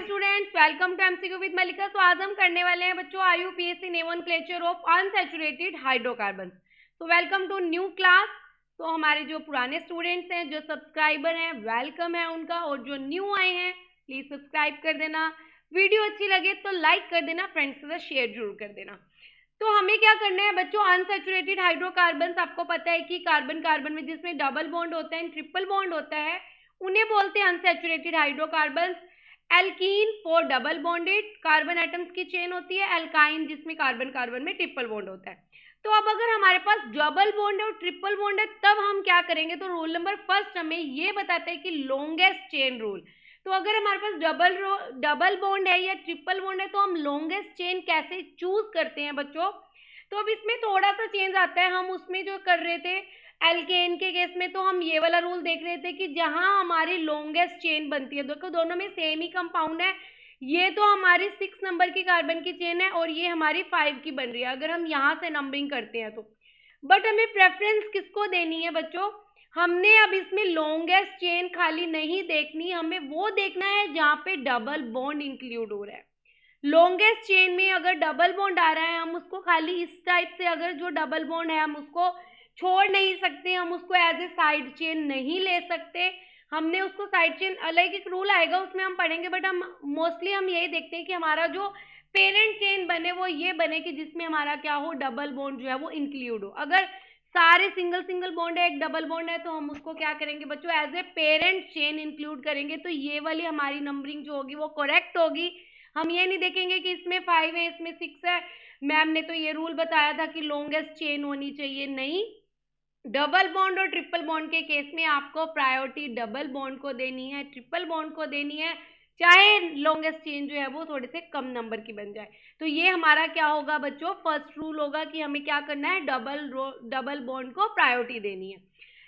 Students, welcome to MCQ with Mallika. तो आज हम करने वाले हैं बच्चों IUPAC nomenclature of unsaturated hydrocarbon. तो वेलकम टू न्यू क्लास। तो हमारे जो पुराने स्टूडेंट्स हैं, जो सब्सक्राइबर हैं, वेलकम है उनका, और जो न्यू आए हैं प्लीज सब्सक्राइब कर देना। वीडियो अच्छी लगे तो लाइक कर देना, फ्रेंड्स के साथ शेयर जरूर कर देना। तो हमें क्या करना है बच्चों, अनसैचुरेटेड हाइड्रोकार्बन, आपको पता है कि कार्बन कार्बन में जिसमें डबल बॉन्ड होता है, ट्रिपल बॉन्ड होता है, उन्हें बोलते हैं unsaturated hydrocarbon. Alkene for double bonded carbon atoms की चेन होती है, एल्काइन जिसमें कार्बन कार्बन में ट्रिपल बॉन्ड होता है। तो अब अगर हमारे पास डबल बॉन्ड है और ट्रिपल बॉन्ड है, तब हम क्या करेंगे, तो रूल नंबर फर्स्ट हमें ये बताता है कि लॉन्गेस्ट चेन रूल। तो अगर हमारे पास डबल बॉन्ड है या ट्रिपल बॉन्ड है, तो हम लॉन्गेस्ट चेन कैसे चूज करते हैं बच्चों। तो अब इसमें थोड़ा सा चेंज आता है। हम उसमें जो कर रहे थे एल्केन के केस में, तो हम ये वाला रूल देख रहे थे कि जहां हमारी लॉन्गेस्ट चेन बनती है, देखो दोनों में सेम ही कंपाउंड है, ये तो हमारी 6 नंबर की कार्बन की चेन है और ये हमारी 5 की बन रही है अगर हम यहाँ से नंबरिंग करते हैं तो। बट हमें प्रेफरेंस किसको देनी है बच्चों, हमने अब इसमें लॉन्गेस्ट चेन खाली नहीं देखनी, हमें वो देखना है जहाँ पे डबल बॉन्ड इंक्लूड हो रहा है। लॉन्गेस्ट चेन में अगर डबल बॉन्ड आ रहा है, हम उसको खाली इस टाइप से, अगर जो डबल बॉन्ड है हम उसको छोड़ नहीं सकते, हम उसको एज ए साइड चेन नहीं ले सकते, हमने उसको साइड चेन, अलग एक रूल आएगा उसमें हम पढ़ेंगे, बट हम मोस्टली हम यही देखते हैं कि हमारा जो पेरेंट चेन बने वो ये बने कि जिसमें हमारा क्या हो, डबल बॉन्ड जो है वो इंक्लूड हो। अगर सारे सिंगल सिंगल बॉन्ड है, एक डबल बॉन्ड है, तो हम उसको क्या करेंगे बच्चों, as a parent chain include करेंगे। तो ये वाली हमारी नंबरिंग जो होगी वो करेक्ट होगी। हम ये नहीं देखेंगे कि इसमें 5 है, इसमें 6 है, मैम ने तो ये रूल बताया था कि लॉन्गेस्ट चेन होनी चाहिए, नहीं। डबल बॉन्ड और ट्रिपल बॉन्ड के केस में आपको प्रायोरिटी डबल बॉन्ड को देनी है, ट्रिपल बॉन्ड को देनी है, चाहे लॉन्गेस्ट चेन जो है वो थोड़े से कम नंबर की बन जाए। तो ये हमारा क्या होगा बच्चों, फर्स्ट रूल होगा कि हमें क्या करना है, डबल बॉन्ड को प्रायोरिटी देनी है।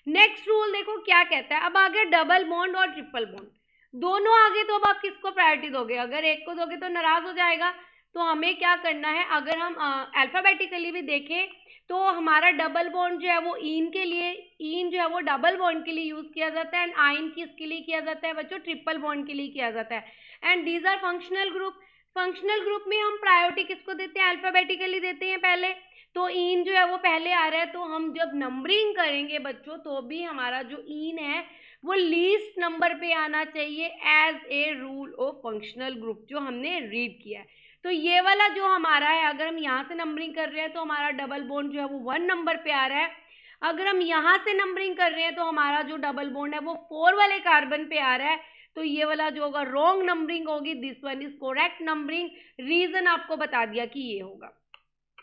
नेक्स्ट रूल देखो क्या कहता है। अब आगे डबल बॉन्ड और ट्रिपल बॉन्ड दोनों आगे, तो अब आप किसको प्रायोरिटी दोगे, अगर एक को दोगे तो नाराज हो जाएगा। तो हमें क्या करना है, अगर हम अल्फाबेटिकली भी देखें तो हमारा डबल बॉन्ड जो है वो ईन के लिए, ईन जो है वो डबल बॉन्ड के लिए यूज किया जाता है, एंड आइन किसके लिए किया जाता है बच्चों, ट्रिपल बॉन्ड के लिए किया जाता है। And these are functional group. Functional group में हम प्रायोरिटी किसको देते हैं, अल्फाबेटिकली देते हैं पहले। तो ईन जो है वो पहले आ रहा है, तो हम जब नंबरिंग करेंगे बच्चों तो भी हमारा जो ईन है वो लीस्ट नंबर पे आना चाहिए, as a rule of functional group जो हमने रीड किया है। तो ये वाला जो हमारा है, अगर हम यहाँ से नंबरिंग कर रहे हैं तो हमारा डबल बॉन्ड जो है वो 1 नंबर पे आ रहा है। अगर हम यहाँ से नंबरिंग कर रहे हैं तो हमारा जो डबल बॉन्ड है वो 4 वाले कार्बन पे आ रहा है। तो ये वाला जो होगा रॉन्ग नंबरिंग होगी, this one is correct numbering. Reason आपको बता दिया कि ये होगा।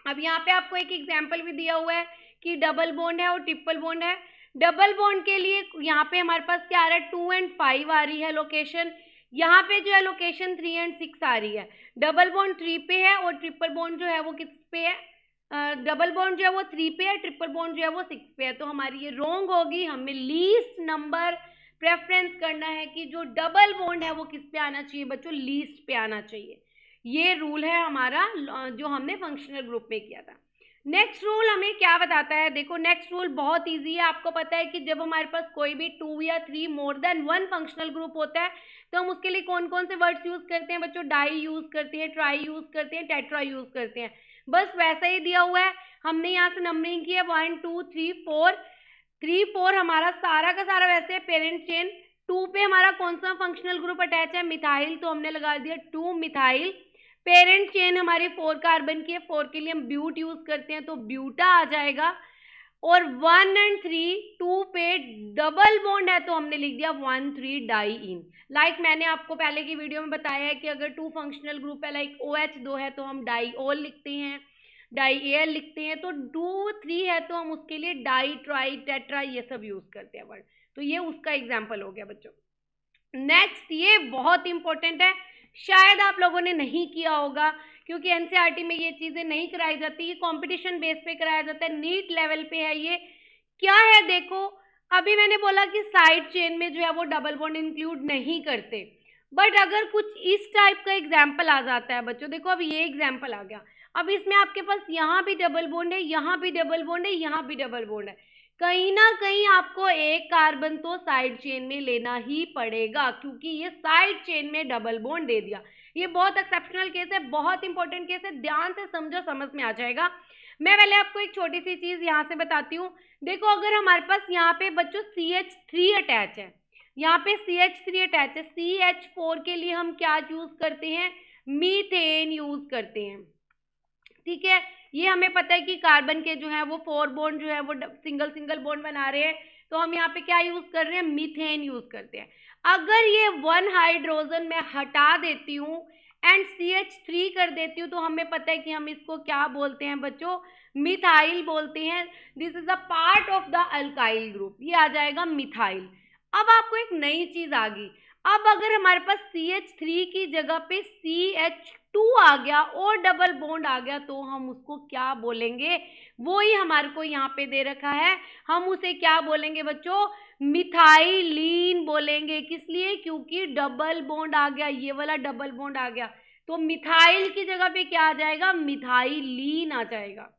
अब यहाँ पे आपको एक एग्जाम्पल भी दिया हुआ है कि डबल बॉन्ड है और ट्रिपल बॉन्ड है। डबल बॉन्ड के लिए यहाँ पे हमारे पास क्या आ रहा है, 2 और 5 आ रही है लोकेशन, यहाँ पे जो है लोकेशन 3 और 6 आ रही है। डबल बॉन्ड 3 पे है और ट्रिपल बॉन्ड जो है वो किस पे है, डबल बॉन्ड जो है वो 3 पे है, ट्रिपल बॉन्ड जो है वो 6 पे है। तो हमारी ये रॉन्ग होगी, हमें लीस्ट नंबर प्रेफरेंस करना है कि जो डबल बॉन्ड है वो किस पे आना चाहिए बच्चों, लीस्ट पे आना चाहिए। ये रूल है हमारा जो हमने फंक्शनल ग्रुप में किया था। नेक्स्ट रूल हमें क्या बताता है, देखो नेक्स्ट रूल बहुत इजी है। आपको पता है कि जब हमारे पास कोई भी 2 या 3 मोर देन 1 फंक्शनल ग्रुप होता है तो हम उसके लिए कौन कौन से वर्ड्स यूज करते हैं बच्चों, डाई यूज करते हैं, ट्राई यूज करते हैं, टेट्रा यूज करते हैं। बस वैसा ही दिया हुआ है। हमने यहाँ से नंबरिंग की है 1 2 3 4, 3 4 हमारा सारा का सारा वैसे है पेरेंट चेन। 2 पे हमारा कौन सा फंक्शनल ग्रुप अटैच है, मिथाइल, तो हमने लगा दिया 2 मिथाइल। पेरेंट चेन हमारी 4 कार्बन की है, 4 के लिए हम ब्यूट यूज करते हैं तो ब्यूटा आ जाएगा। और 1 और 3, 2 पे डबल बॉन्ड है तो हमने लिख दिया 1 3 डाई इन। लाइक मैंने आपको पहले की वीडियो में बताया है कि अगर 2 फंक्शनल ग्रुप है, लाइक OH2 है तो हम डाई ओल लिखते हैं, डाई एल लिखते हैं। तो 2 3 है तो हम उसके लिए डाई ट्राई टेट्रा ये सब यूज करते हैं वर्ड। तो ये उसका एग्जाम्पल हो गया बच्चों। नेक्स्ट, ये बहुत इंपॉर्टेंट है, शायद आप लोगों ने नहीं किया होगा क्योंकि एनसीईआरटी में ये चीजें नहीं कराई जाती, ये कंपटीशन बेस पे कराया जाता है, नीट लेवल पे है। ये क्या है देखो, अभी मैंने बोला कि साइड चेन में जो है वो डबल बॉन्ड इंक्लूड नहीं करते, बट अगर कुछ इस टाइप का एग्जाम्पल आ जाता है बच्चों, देखो अब ये एग्जाम्पल आ गया, अब इसमें आपके पास यहाँ भी डबल बॉन्ड है, यहाँ भी डबल बॉन्ड है, यहाँ भी डबल बॉन्ड है, कहीं ना कहीं आपको एक कार्बन तो साइड चेन में लेना ही पड़ेगा, क्योंकि ये साइड चेन में डबल बॉन्ड दे दिया। ये बहुत एक्सेप्शनल केस है, बहुत इंपॉर्टेंट केस है, ध्यान से समझो, समझ में आ जाएगा। मैं पहले आपको एक छोटी सी चीज यहाँ से बताती हूँ। देखो, अगर हमारे पास यहाँ पे बच्चों CH3 अटैच है, यहाँ पे CH3 अटैच है, CH4 के लिए हम क्या यूज करते हैं, मीथेन यूज करते हैं। ठीक है, ये हमें पता है कि कार्बन के जो है वो 4 बॉन्ड जो है वो सिंगल सिंगल बॉन्ड बना रहे हैं, तो हम यहाँ पे क्या यूज कर रहे हैं, मीथेन यूज करते हैं। अगर ये 1 हाइड्रोजन मैं हटा देती हूँ एंड CH3 कर देती हूँ, तो हमें पता है कि हम इसको क्या बोलते हैं बच्चों, मिथाइल बोलते हैं। This is a part of the alkyl group, ये आ जाएगा मिथाइल। अब आपको एक नई चीज आ गई, अब अगर हमारे पास CH3 की जगह पे CH2 आ गया और डबल बॉन्ड आ गया, तो हम उसको क्या बोलेंगे, वो ही हमारे को यहाँ पे दे रखा है, हम उसे क्या बोलेंगे बच्चों, मिथाइलीन बोलेंगे। किस लिए, क्योंकि डबल बॉन्ड आ गया, ये वाला डबल बॉन्ड आ गया, तो मिथाइल की जगह पे क्या आ जाएगा, मिथाइलीन आ जाएगा।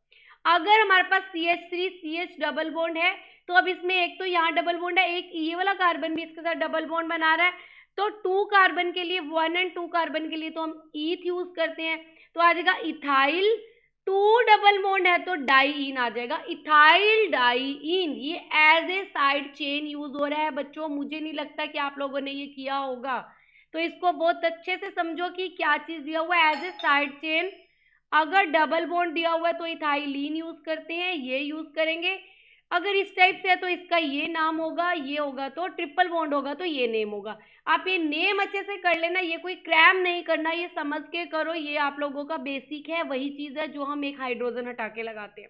अगर हमारे पास CH3 CH डबल बॉन्ड है, तो अब इसमें एक तो यहाँ डबल बॉन्ड है, एक ये वाला कार्बन भी इसके साथ डबल बॉन्ड बना रहा है, तो 2 कार्बन के लिए, 1 एंड 2 कार्बन के लिए तो हम ईथ यूज करते हैं, तो आ जाएगा इथाइल। 2 डबल बॉन्ड है तो डाईइन आ जाएगा, इथाइल डाईइन। ये as a side chain use हो रहा है बच्चों, मुझे नहीं लगता कि आप लोगों ने ये किया होगा, तो इसको बहुत अच्छे से समझो कि क्या चीज दिया हुआ है, एज ए साइड चेन। अगर डबल बॉन्ड दिया हुआ है तो इथाइलीन यूज करते हैं, ये यूज करेंगे। अगर इस टाइप से है तो इसका ये नाम होगा, ये होगा तो ट्रिपल बॉन्ड होगा तो ये नेम होगा। आप ये नेम अच्छे से कर लेना, ये कोई क्रैम नहीं करना, ये समझ के करो, ये आप लोगों का बेसिक है, वही चीज है जो हम एक हाइड्रोजन हटा के लगाते हैं।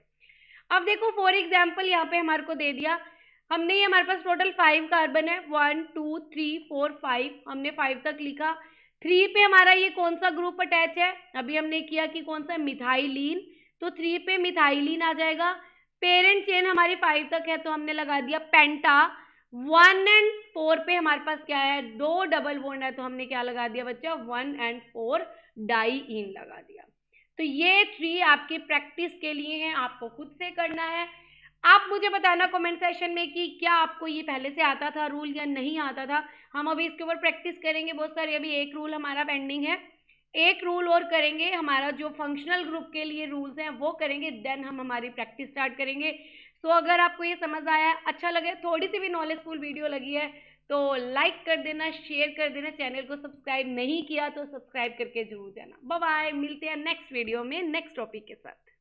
अब देखो, फॉर एग्जाम्पल यहाँ पे हमारे को दे दिया, हमने ये हमारे पास टोटल 5 कार्बन है, 1 2 3 4 5, हमने 5 तक लिखा। 3 पे हमारा ये कौन सा ग्रुप अटैच है, अभी हमने किया कि कौन सा, मिथाइलीन, तो 3 पे मिथाइलीन आ जाएगा। पेरेंट चेन हमारी 5 तक है तो हमने लगा दिया पेंटा। 1 एंड 4 पे हमारे पास क्या है, 2 डबल बॉन्ड है, तो हमने क्या लगा दिया बच्चा, 1 एंड 4 डाईइन लगा दिया। तो ये 3 आपकी प्रैक्टिस के लिए हैं, आपको खुद से करना है। आप मुझे बताना कमेंट सेशन में कि क्या आपको ये पहले से आता था रूल या नहीं आता था। हम अभी इसके ऊपर प्रैक्टिस करेंगे बहुत सारी, अभी एक रूल हमारा पेंडिंग है, एक रूल और करेंगे, हमारा जो फंक्शनल ग्रुप के लिए रूल्स हैं वो करेंगे, देन हम हमारी प्रैक्टिस स्टार्ट करेंगे। सो अगर आपको ये समझ आया, अच्छा लगे, थोड़ी सी भी नॉलेजफुल वीडियो लगी है तो लाइक कर देना, शेयर कर देना, चैनल को सब्सक्राइब नहीं किया तो सब्सक्राइब करके जरूर देना। बाय बाय, मिलते हैं नेक्स्ट वीडियो में नेक्स्ट टॉपिक के साथ।